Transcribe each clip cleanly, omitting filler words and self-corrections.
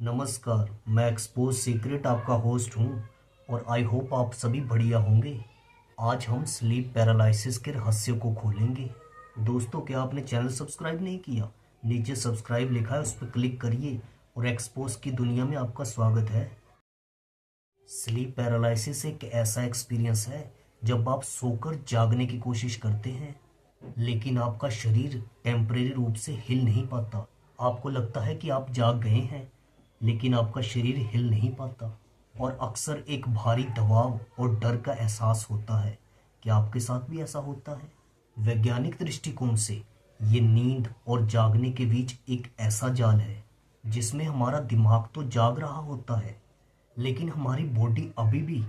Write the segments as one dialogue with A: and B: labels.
A: नमस्कार। मैं expose secret आपका होस्ट हूँ और आई होप आप सभी बढ़िया होंगे। आज हम स्लीप पैरालिसिस के रहस्य को खोलेंगे। दोस्तों, क्या आपने चैनल सब्सक्राइब नहीं किया? नीचे सब्सक्राइब लिखा है, उस पर क्लिक करिए और एक्सपोज की दुनिया में आपका स्वागत है। स्लीप पैरालिसिस एक ऐसा एक्सपीरियंस है जब आप सोकर जागने की कोशिश करते हैं लेकिन आपका शरीर टेम्परेरी रूप से हिल नहीं पाता। आपको लगता है कि आप जाग गए हैं लेकिन आपका शरीर हिल नहीं पाता और अक्सर एक भारी दबाव और डर का एहसास होता है। क्या आपके साथ भी ऐसा होता है? वैज्ञानिक दृष्टिकोण से ये नींद और जागने के बीच एक ऐसा जाल है जिसमें हमारा दिमाग तो जाग रहा होता है लेकिन हमारी बॉडी अभी भी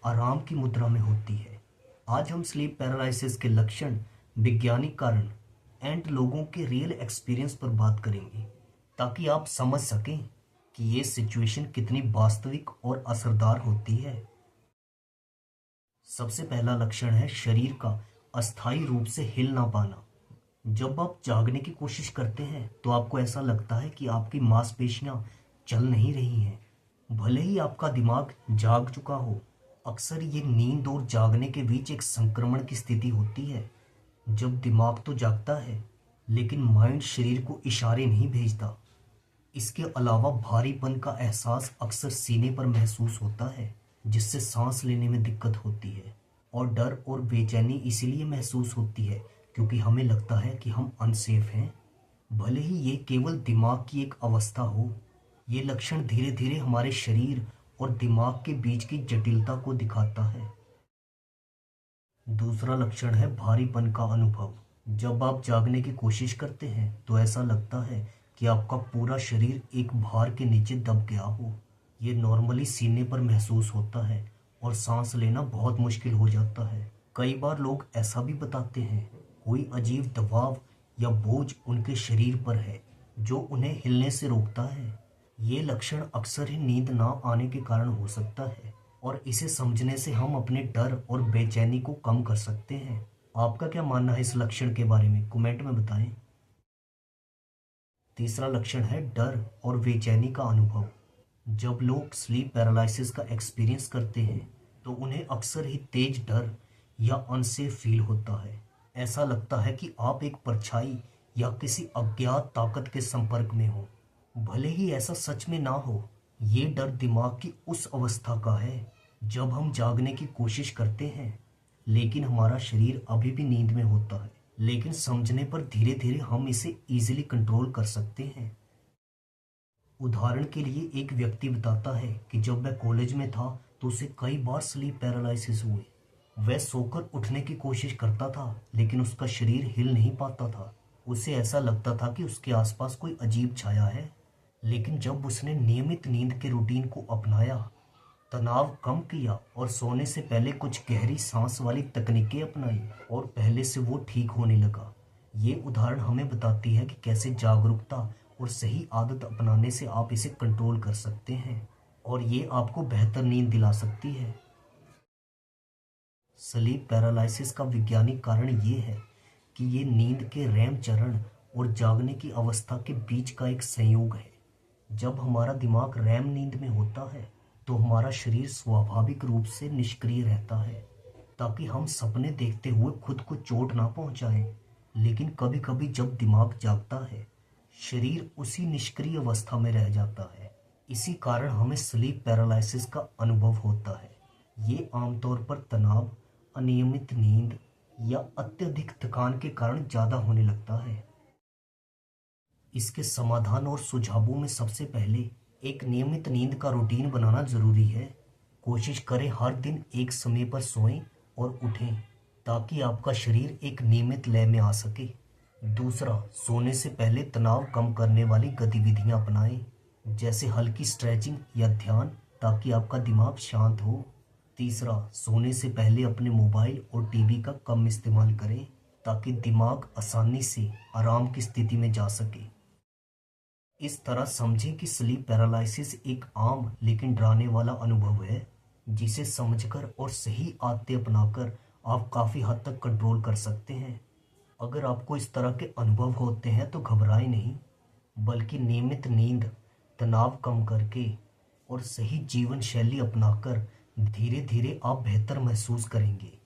A: आराम की मुद्रा में होती है। आज हम स्लीप पैरालिसिस के लक्षण, वैज्ञानिक कारण एंड लोगों के रियल एक्सपीरियंस पर बात करेंगे ताकि आप समझ सकें कि ये सिचुएशन कितनी वास्तविक और असरदार होती है। सबसे पहला लक्षण है शरीर का अस्थायी रूप से हिल ना पाना। जब आप जागने की कोशिश करते हैं तो आपको ऐसा लगता है कि आपकी मांसपेशियां चल नहीं रही हैं, भले ही आपका दिमाग जाग चुका हो। अक्सर ये नींद और जागने के बीच एक संक्रमण की स्थिति होती है जब दिमाग तो जागता है लेकिन माइंड शरीर को इशारे नहीं भेजता। इसके अलावा भारीपन का एहसास अक्सर सीने पर महसूस होता है जिससे सांस लेने में दिक्कत होती है और डर और बेचैनी इसीलिए महसूस होती है क्योंकि हमें लगता है कि हम अनसेफ हैं, भले ही ये केवल दिमाग की एक अवस्था हो। ये लक्षण धीरे धीरे हमारे शरीर और दिमाग के बीच की जटिलता को दिखाता है। दूसरा लक्षण है भारीपन का अनुभव। जब आप जागने की कोशिश करते हैं तो ऐसा लगता है कि आपका पूरा शरीर एक भार के नीचे दब गया हो। ये नॉर्मली सीने पर महसूस होता है और सांस लेना बहुत मुश्किल हो जाता है। कई बार लोग ऐसा भी बताते हैं कोई अजीब दबाव या बोझ उनके शरीर पर है जो उन्हें हिलने से रोकता है। ये लक्षण अक्सर ही नींद ना आने के कारण हो सकता है और इसे समझने से हम अपने डर और बेचैनी को कम कर सकते हैं। आपका क्या मानना है इस लक्षण के बारे में? कमेंट में बताएं। तीसरा लक्षण है डर और बेचैनी का अनुभव। जब लोग स्लीप पैरालिसिस का एक्सपीरियंस करते हैं तो उन्हें अक्सर ही तेज डर या अनसेफ फील होता है। ऐसा लगता है कि आप एक परछाई या किसी अज्ञात ताकत के संपर्क में हो। भले ही ऐसा सच में ना हो, ये डर दिमाग की उस अवस्था का है जब हम जागने की कोशिश करते हैं लेकिन हमारा शरीर अभी भी नींद में होता है। लेकिन समझने पर धीरे धीरे हम इसे इजीली कंट्रोल कर सकते हैं। उदाहरण के लिए एक व्यक्ति बताता है कि जब वह कॉलेज में था तो उसे कई बार स्लीप पैरालिसिस हुए। वह सोकर उठने की कोशिश करता था लेकिन उसका शरीर हिल नहीं पाता था। उसे ऐसा लगता था कि उसके आसपास कोई अजीब छाया है। लेकिन जब उसने नियमित नींद के रूटीन को अपनाया, तनाव कम किया और सोने से पहले कुछ गहरी सांस वाली तकनीकें अपनाई और पहले से वो ठीक होने लगा। ये उदाहरण हमें बताती है कि कैसे जागरूकता और सही आदत अपनाने से आप इसे कंट्रोल कर सकते हैं और ये आपको बेहतर नींद दिला सकती है। स्लीप पैरालिसिस का वैज्ञानिक कारण ये है कि ये नींद के रैम चरण और जागने की अवस्था के बीच का एक संयोग है। जब हमारा दिमाग रैम नींद में होता है तो हमारा शरीर स्वाभाविक रूप से निष्क्रिय रहता है ताकि हम सपने देखते हुए खुद को चोट ना पहुंचाएं। लेकिन कभी कभी जब दिमाग जागता है, शरीर उसी निष्क्रिय अवस्था में रह जाता है। इसी कारण हमें स्लीप पैरालिसिस का अनुभव होता है। ये आमतौर पर तनाव, अनियमित नींद या अत्यधिक थकान के कारण ज्यादा होने लगता है। इसके समाधान और सुझावों में सबसे पहले एक नियमित नींद का रूटीन बनाना जरूरी है। कोशिश करें हर दिन एक समय पर सोएं और उठें ताकि आपका शरीर एक नियमित लय में आ सके। दूसरा, सोने से पहले तनाव कम करने वाली गतिविधियां अपनाएं, जैसे हल्की स्ट्रेचिंग या ध्यान, ताकि आपका दिमाग शांत हो। तीसरा, सोने से पहले अपने मोबाइल और टीवी का कम इस्तेमाल करें ताकि दिमाग आसानी से आराम की स्थिति में जा सके। इस तरह समझें कि स्लीप पैरालिसिस एक आम लेकिन डराने वाला अनुभव है जिसे समझकर और सही आदतें अपनाकर आप काफ़ी हद तक कंट्रोल कर सकते हैं। अगर आपको इस तरह के अनुभव होते हैं तो घबराएं नहीं, बल्कि नियमित नींद, तनाव कम करके और सही जीवन शैली अपनाकर धीरे धीरे आप बेहतर महसूस करेंगे।